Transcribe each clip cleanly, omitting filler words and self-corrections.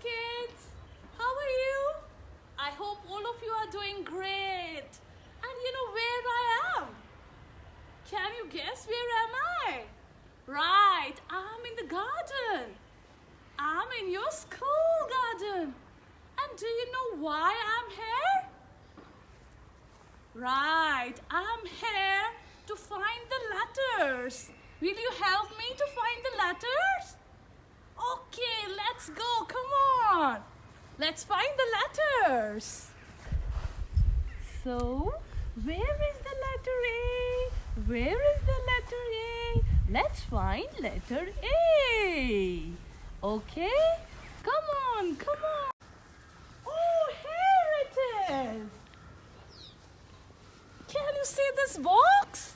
kids. How are you? I hope all of you are doing great. And you know where I am? Can you guess where am I? Right, I'm in the garden. I'm in your school garden. And do you know why I'm here? Right, I'm here to find the letters. Will you help me to find the letters? Okay, let's go. Come on. Let's find the letters. So, where is the letter A? Where is the letter A? Let's find letter A. Okay? Come on, come on. Oh, here it is. Can you see this box?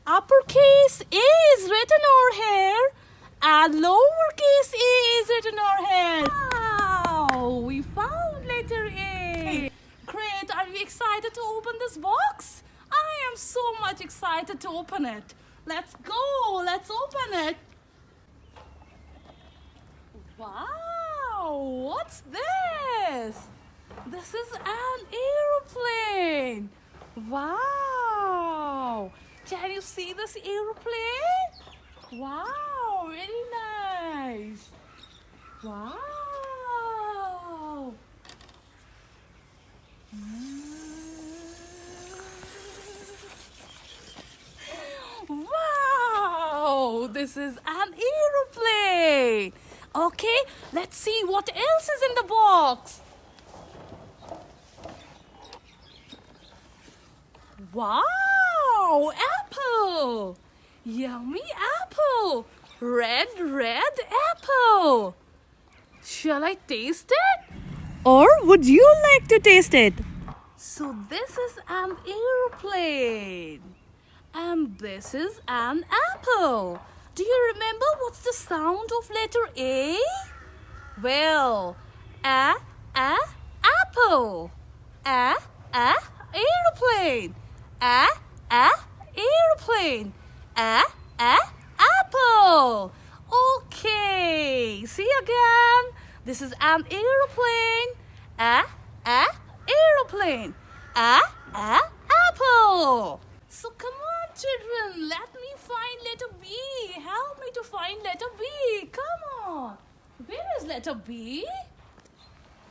Uppercase A is written over here and lowercase a is written over here. Wow, we found letter A. Great, are you excited to open this box? I am so much excited to open it. Let's go, let's open it. Wow, what's this? This is an aeroplane. Wow. Can you see this aeroplane? Wow, very nice. Wow. Wow, this is an aeroplane. Okay, let's see what else is in the box. Wow, apple. Yummy apple. Red apple. Shall I taste it? Or would you like to taste it? So this is an aeroplane. And this is an apple. Do you remember what's the sound of letter A? Well, apple. Aeroplane. Aeroplane. Apple. Okay. See again. This is an aeroplane. Aeroplane. Apple. So come on, children. Let me find letter B. Help me to find letter B. Come on. Where is letter B?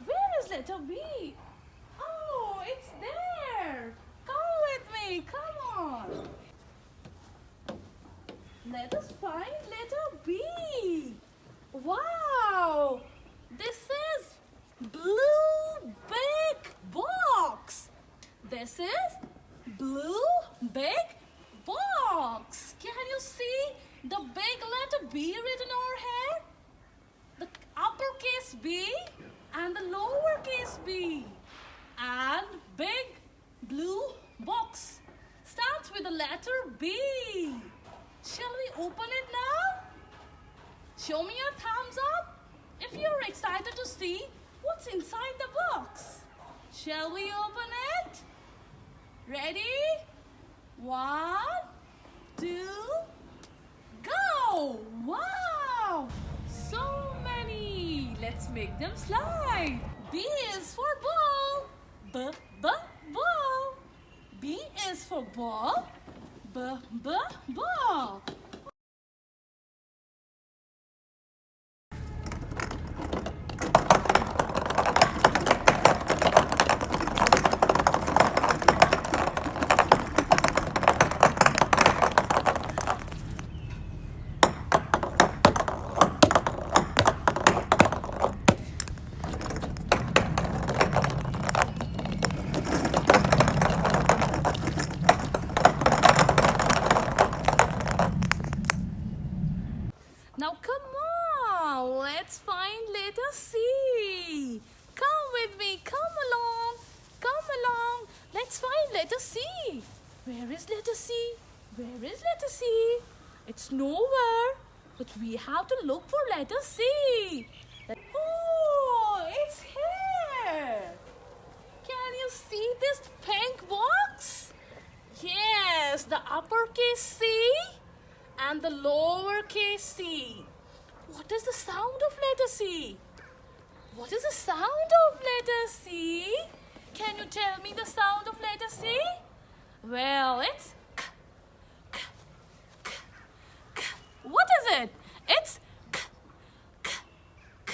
Where is letter B? Oh, it's there. Come with me. Come on. Let us find letter B. Wow. This is blue big box. This is blue big box. Can you see the big letter B written over here? The uppercase B and the lowercase b. And big blue box starts with the letter B. Shall we open it now? Show me your thumbs up if you're excited to see what's inside the box. Shall we open it? Ready? 1, 2, go! Wow! So many! Let's make them slide. B is for ball. Ball. B is for ball. Ball. Now come on, let's find letter C. Come with me, come along. Let's find letter C. Where is letter C? Where is letter C? It's nowhere, but we have to look for letter C. Oh, it's here. Can you see this pink box? Yes, the uppercase C and the lowercase c. What is the sound of letter C? What is the sound of letter C? Can you tell me the sound of letter C? Well, it's k, k, k, k. What is it? It's k, k, k.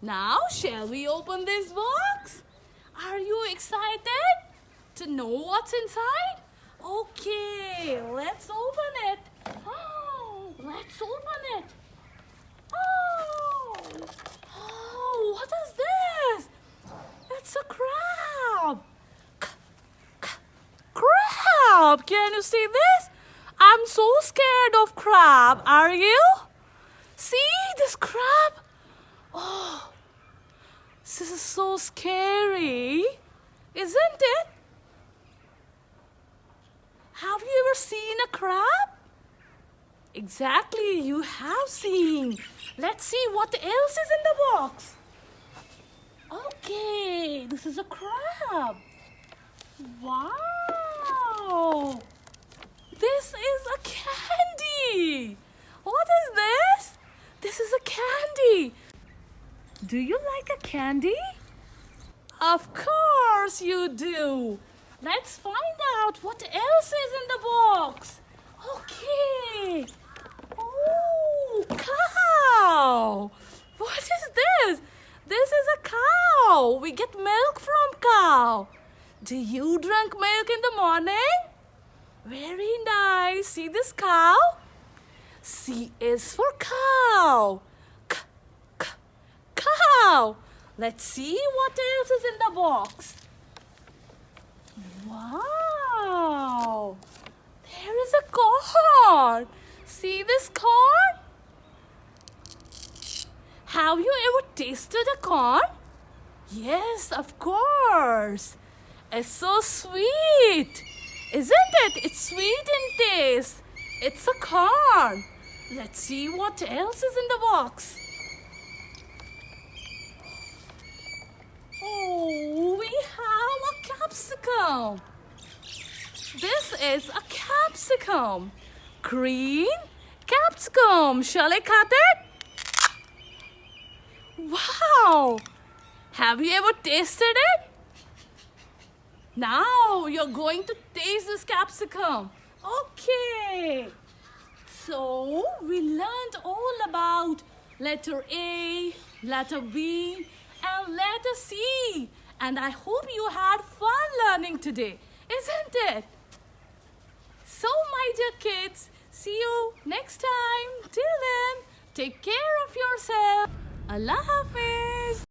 Now, shall we open this box? Are you excited to know what's inside? Okay, let's open it. Oh, let's open it. Oh, what is this? It's a crab. Crab! Can you see this? I'm so scared of crab. Are you? See this crab? Oh, this is so scary, isn't it? Have you ever seen a crab? Exactly, you have seen. Let's see what else is in the box. Okay, this is a crab. Wow! This is a candy. What is this? This is a candy. Do you like a candy? Of course you do. Let's find out what else is in the box. Okay. Oh, cow. What is this? This is a cow. We get milk from cow. Do you drink milk in the morning? Very nice. See this cow? C is for cow. K, k, cow. Let's see what else is in the box. Wow. There is a corn. See this corn? Have you ever tasted a corn? Yes, of course. It's so sweet. Isn't it? It's sweet in taste. It's a corn. Let's see what else is in the box. Oh, we have a capsicum. This is a capsicum. Green capsicum. Shall I cut it? Wow! Have you ever tasted it? Now you're going to taste this capsicum. Okay. So we learned all about letter A, letter B, and letter C. And I hope you had fun learning today, isn't it? So, my dear kids, see you next time. Till then, take care of yourself. Allah Hafiz.